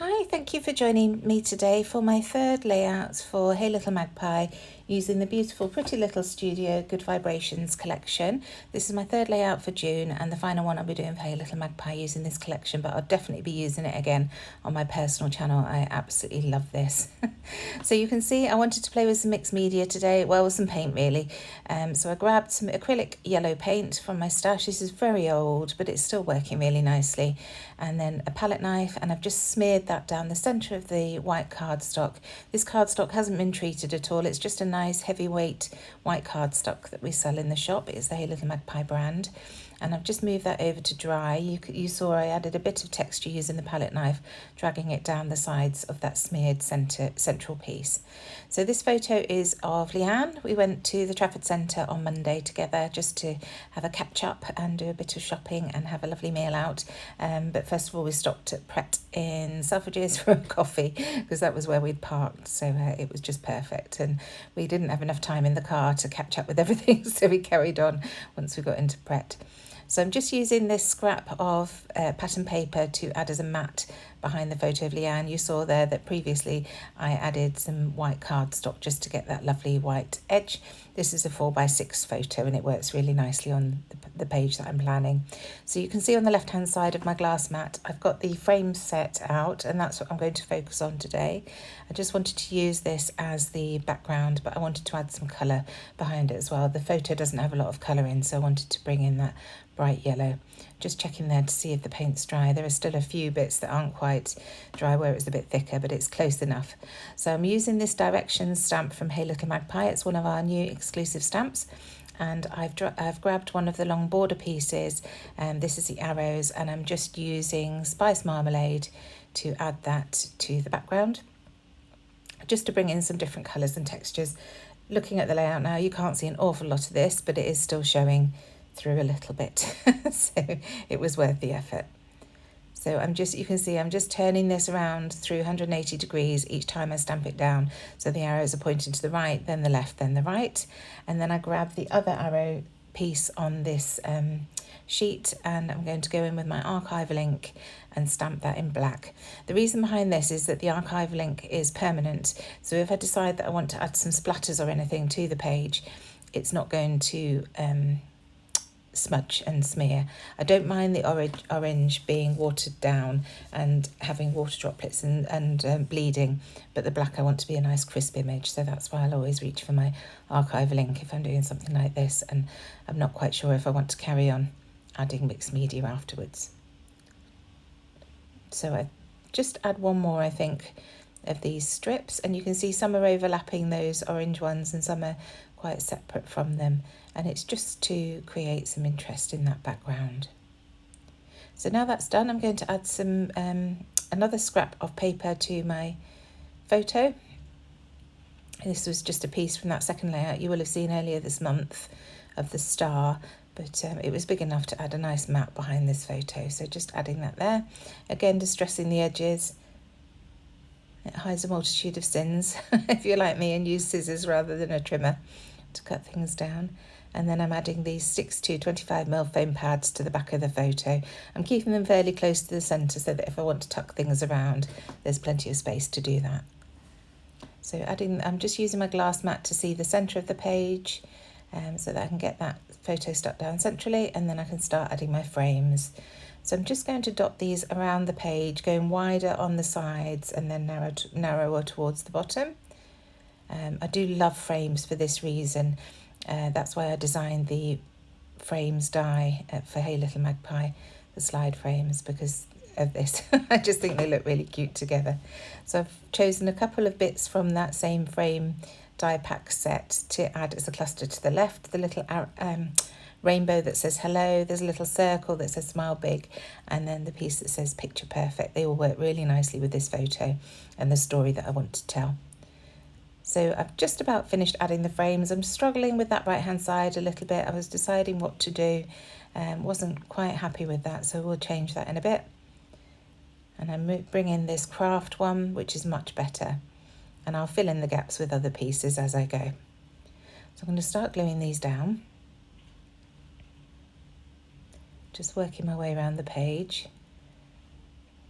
Hi, thank you for joining me today for my third layout for Hey Little Magpie using the beautiful Pretty Little Studio Good Vibrations collection. This is my third layout for June and the final one I'll be doing for Hey Little Magpie using this collection, but I'll definitely be using it again on my personal channel. I absolutely love this. So you can see I wanted to play with some mixed media today, well, with some paint really. So I grabbed some acrylic yellow paint from my stash. This is very old, but it's still working really nicely. And then a palette knife, and I've just smeared that down the centre of the white cardstock. This cardstock hasn't been treated at all. It's just a nice heavyweight white cardstock that we sell in the shop. It's the Hey Little Magpie brand. And I've just moved that over to dry. You saw I added a bit of texture using the palette knife, dragging it down the sides of that smeared central piece. So this photo is of Leanne. We went to the Trafford Centre on Monday together just to have a catch up and do a bit of shopping and have a lovely meal out. But first of all, we stopped at Pret in Selfridges for a coffee because that was where we'd parked. So it was just perfect. And we didn't have enough time in the car to catch up with everything. So we carried on once we got into Pret. So I'm just using this scrap of pattern paper to add as a mat behind the photo of Leanne. You saw there that previously I added some white cardstock just to get that lovely white edge. This is a 4x6 photo and it works really nicely on the page that I'm planning. So you can see on the left hand side of my glass mat I've got the frame set out, and that's what I'm going to focus on today. I just wanted to use this as the background, but I wanted to add some colour behind it as well. The photo doesn't have a lot of colour in, so I wanted to bring in that bright yellow. Just checking there to see if the paint's dry. There are still a few bits that aren't quite dry where it's a bit thicker, but it's close enough. So I'm using this directions stamp from Hey Little Magpie. It's one of our new exclusive stamps. And I've grabbed one of the long border pieces, and this is the arrows, and I'm just using Spice Marmalade to add that to the background, just to bring in some different colours and textures. Looking at the layout now, you can't see an awful lot of this, but it is still showing through a little bit. So it was worth the effort. So you can see I'm just turning this around through 180 degrees each time I stamp it down. So the arrows are pointing to the right, then the left, then the right. And then I grab the other arrow piece on this sheet, and I'm going to go in with my archive link and stamp that in black. The reason behind this is that the archive link is permanent. So if I decide that I want to add some splatters or anything to the page, it's not going to smudge and smear. I don't mind the orange being watered down and having water droplets and bleeding, but the black I want to be a nice crisp image, so that's why I'll always reach for my archive link if I'm doing something like this, and I'm not quite sure if I want to carry on adding mixed media afterwards. So I just add one more, I think, of these strips, and you can see some are overlapping those orange ones and some are quite separate from them, and it's just to create some interest in that background. So now that's done, I'm going to add some another scrap of paper to my photo. This was just a piece from that second layout you will have seen earlier this month of the star, but it was big enough to add a nice map behind this photo, so just adding that there. Again, distressing the edges. It hides a multitude of sins if you're like me and use scissors rather than a trimmer to cut things down. And then I'm adding these 6x 25mm foam pads to the back of the photo. I'm keeping them fairly close to the centre so that if I want to tuck things around, there's plenty of space to do that. So I'm just using my glass mat to see the centre of the page, so that I can get that photo stuck down centrally, and then I can start adding my frames. So I'm just going to dot these around the page, going wider on the sides and then narrower towards the bottom. I do love frames for this reason. That's why I designed the frames die for Hey Little Magpie, the slide frames, because of this. I just think they look really cute together. So I've chosen a couple of bits from that same frame die pack set to add as a cluster to the left. The little rainbow that says hello, there's a little circle that says smile big, and then the piece that says picture perfect. They all work really nicely with this photo and the story that I want to tell. So I've just about finished adding the frames. I'm struggling with that right hand side a little bit. I was deciding what to do, wasn't quite happy with that, so we'll change that in a bit. And I bring in this craft one, which is much better, and I'll fill in the gaps with other pieces as I go. So I'm going to start gluing these down. Just working my way around the page.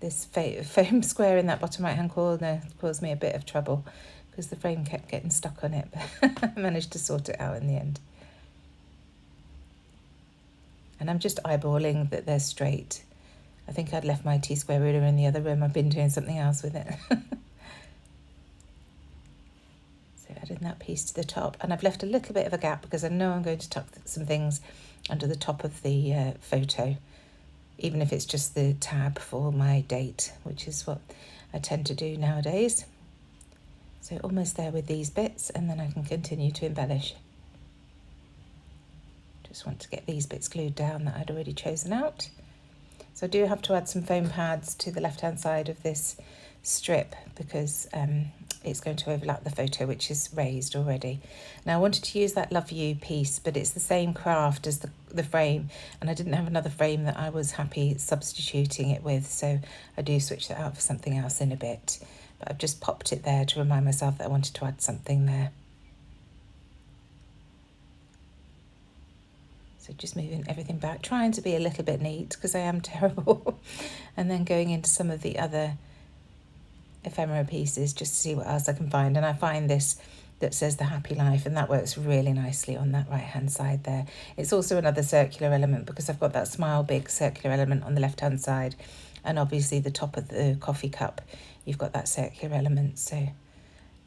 this foam square in that bottom right hand corner caused me a bit of trouble because the frame kept getting stuck on it, but I managed to sort it out in the end. And I'm just eyeballing that they're straight. I think I'd left my T-square ruler in the other room. I've been doing something else with it. So adding that piece to the top, and I've left a little bit of a gap because I know I'm going to tuck some things under the top of the photo, even if it's just the tab for my date, which is what I tend to do nowadays. So almost there with these bits, and then I can continue to embellish. Just want to get these bits glued down that I'd already chosen out. So I do have to add some foam pads to the left hand side of this strip because it's going to overlap the photo, which is raised already. Now I wanted to use that Love You piece, but it's the same craft as the frame, and I didn't have another frame that I was happy substituting it with, so I do switch that out for something else in a bit. But I've just popped it there to remind myself that I wanted to add something there. So just moving everything back, trying to be a little bit neat because I am terrible. And then going into some of the other ephemera pieces just to see what else I can find. And I find this that says The Happy Life, and that works really nicely on that right hand side there. It's also another circular element because I've got that Smile Big circular element on the left hand side, and obviously the top of the coffee cup you've got that circular element, so I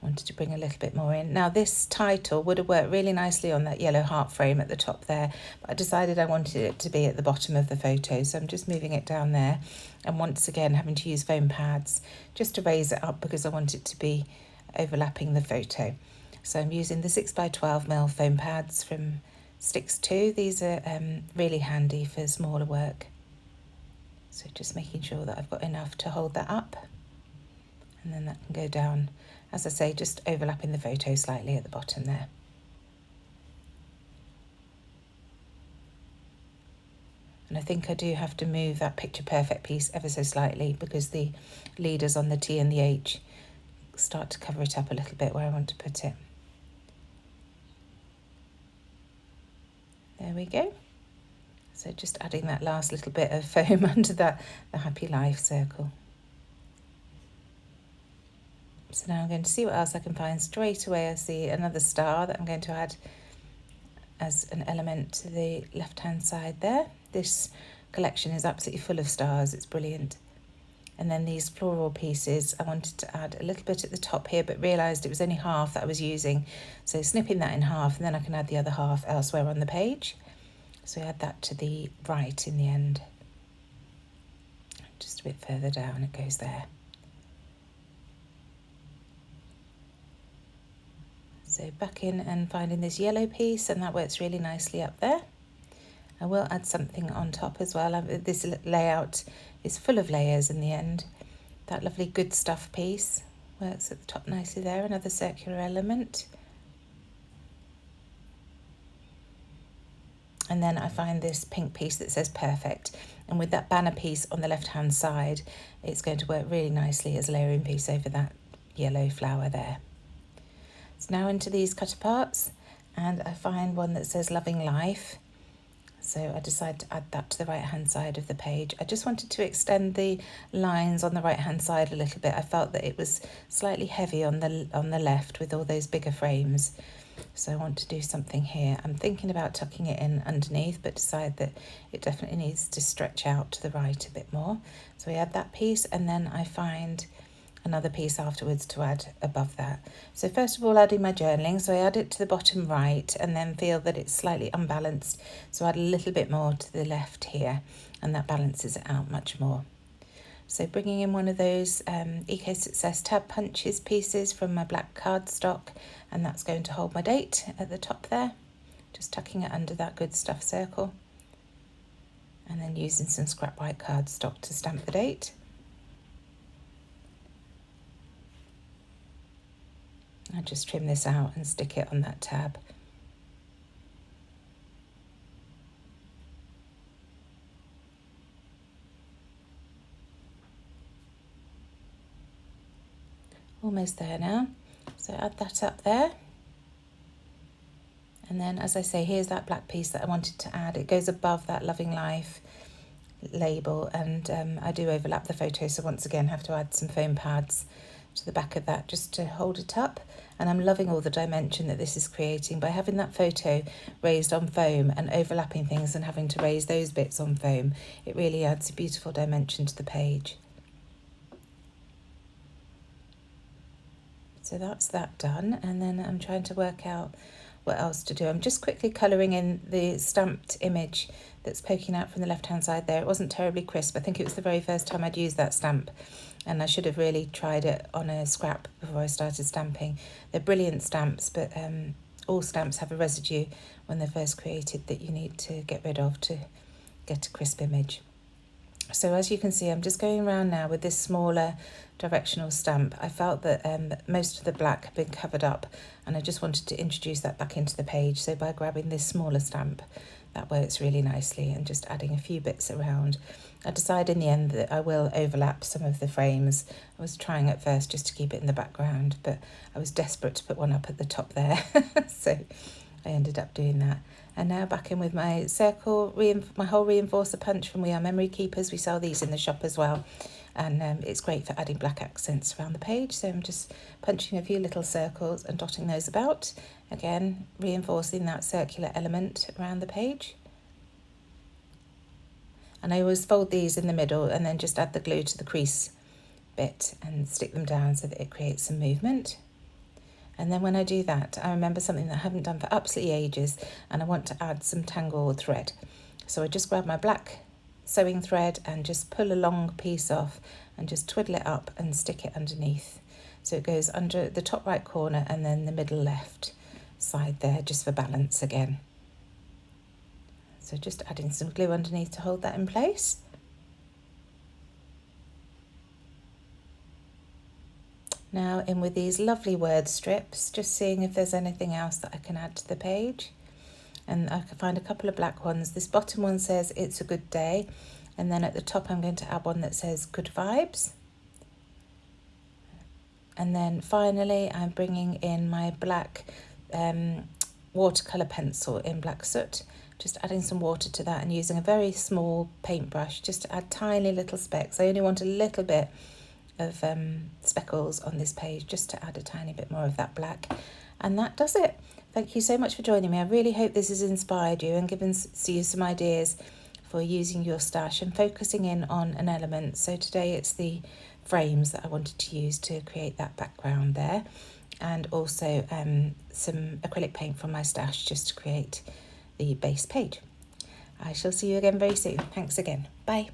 wanted to bring a little bit more in. Now this title would have worked really nicely on that yellow heart frame at the top there, but I decided I wanted it to be at the bottom of the photo, so I'm just moving it down there, and once again having to use foam pads just to raise it up because I want it to be overlapping the photo. So I'm using the 6x12mm foam pads from Sticks 2. These are really handy for smaller work. So just making sure that I've got enough to hold that up, and then that can go down, as I say, just overlapping the photo slightly at the bottom there. And I think I do have to move that Picture Perfect piece ever so slightly because the leaders on the T and the H start to cover it up a little bit where I want to put it. There we go. So just adding that last little bit of foam under that, the Happy Life circle. So now I'm going to see what else I can find. Straight away I see another star that I'm going to add as an element to the left hand side there. This collection is absolutely full of stars, it's brilliant. And then these floral pieces, I wanted to add a little bit at the top here, but realised it was only half that I was using. So snipping that in half, and then I can add the other half elsewhere on the page. So I add that to the right in the end. Just a bit further down, it goes there. So back in and finding this yellow piece, and that works really nicely up there. I will add something on top as well. This layout is full of layers in the end. That lovely Good Stuff piece works at the top nicely there, another circular element. And then I find this pink piece that says Perfect, and with that banner piece on the left hand side, it's going to work really nicely as a layering piece over that yellow flower there. So now into these cut aparts, and I find one that says Loving Life. So I decided to add that to the right hand side of the page. I just wanted to extend the lines on the right hand side a little bit. I felt that it was slightly heavy on the left with all those bigger frames. So I want to do something here. I'm thinking about tucking it in underneath, but decide that it definitely needs to stretch out to the right a bit more. So we add that piece, and then I find another piece afterwards to add above that. So first of all, adding my journaling. So I add it to the bottom right and then feel that it's slightly unbalanced. So add a little bit more to the left here, and that balances it out much more. So bringing in one of those Eco Success tab punches pieces from my black cardstock, and that's going to hold my date at the top there. Just tucking it under that Good Stuff circle, and then using some scrap white cardstock to stamp the date. I just trim this out and stick it on that tab. Almost there now. So add that up there. And then, as I say, here's that black piece that I wanted to add. It goes above that Loving Life label, and I do overlap the photo, so once again have to add some foam pads to the back of that just to hold it up. And I'm loving all the dimension that this is creating by having that photo raised on foam and overlapping things and having to raise those bits on foam. It really adds a beautiful dimension to the page. So that's that done, and then I'm trying to work out what else to do. I'm just quickly colouring in the stamped image that's poking out from the left hand side there. It wasn't terribly crisp. I think it was the very first time I'd used that stamp, and I should have really tried it on a scrap before I started stamping. They're brilliant stamps, but all stamps have a residue when they're first created that you need to get rid of to get a crisp image. So as you can see, I'm just going around now with this smaller directional stamp. I felt that most of the black had been covered up, and I just wanted to introduce that back into the page. So by grabbing this smaller stamp, that works really nicely, and just adding a few bits around. I decided in the end that I will overlap some of the frames. I was trying at first just to keep it in the background, but I was desperate to put one up at the top there. So I ended up doing that. And now back in with my circle, my whole reinforcer punch from We Are Memory Keepers. We sell these in the shop as well. And it's great for adding black accents around the page. So I'm just punching a few little circles and dotting those about. Again, reinforcing that circular element around the page. And I always fold these in the middle and then just add the glue to the crease bit and stick them down so that it creates some movement. And then when I do that, I remember something that I haven't done for absolutely ages, and I want to add some tangle thread. So I just grab my black sewing thread and just pull a long piece off and just twiddle it up and stick it underneath. So it goes under the top right corner and then the middle left side there, just for balance again. So just adding some glue underneath to hold that in place. Now in with these lovely word strips, just seeing if there's anything else that I can add to the page. And I can find a couple of black ones. This bottom one says it's a good day, and then at the top I'm going to add one that says good vibes. And then finally I'm bringing in my black watercolour pencil in black soot, just adding some water to that and using a very small paintbrush just to add tiny little specks. I only want a little bit of speckles on this page just to add a tiny bit more of that black, and that does it. Thank you so much for joining me. I really hope this has inspired you and given you some ideas for using your stash and focusing in on an element. So today it's the frames that I wanted to use to create that background there, and also some acrylic paint from my stash just to create the base page. I shall see you again very soon. Thanks again. Bye.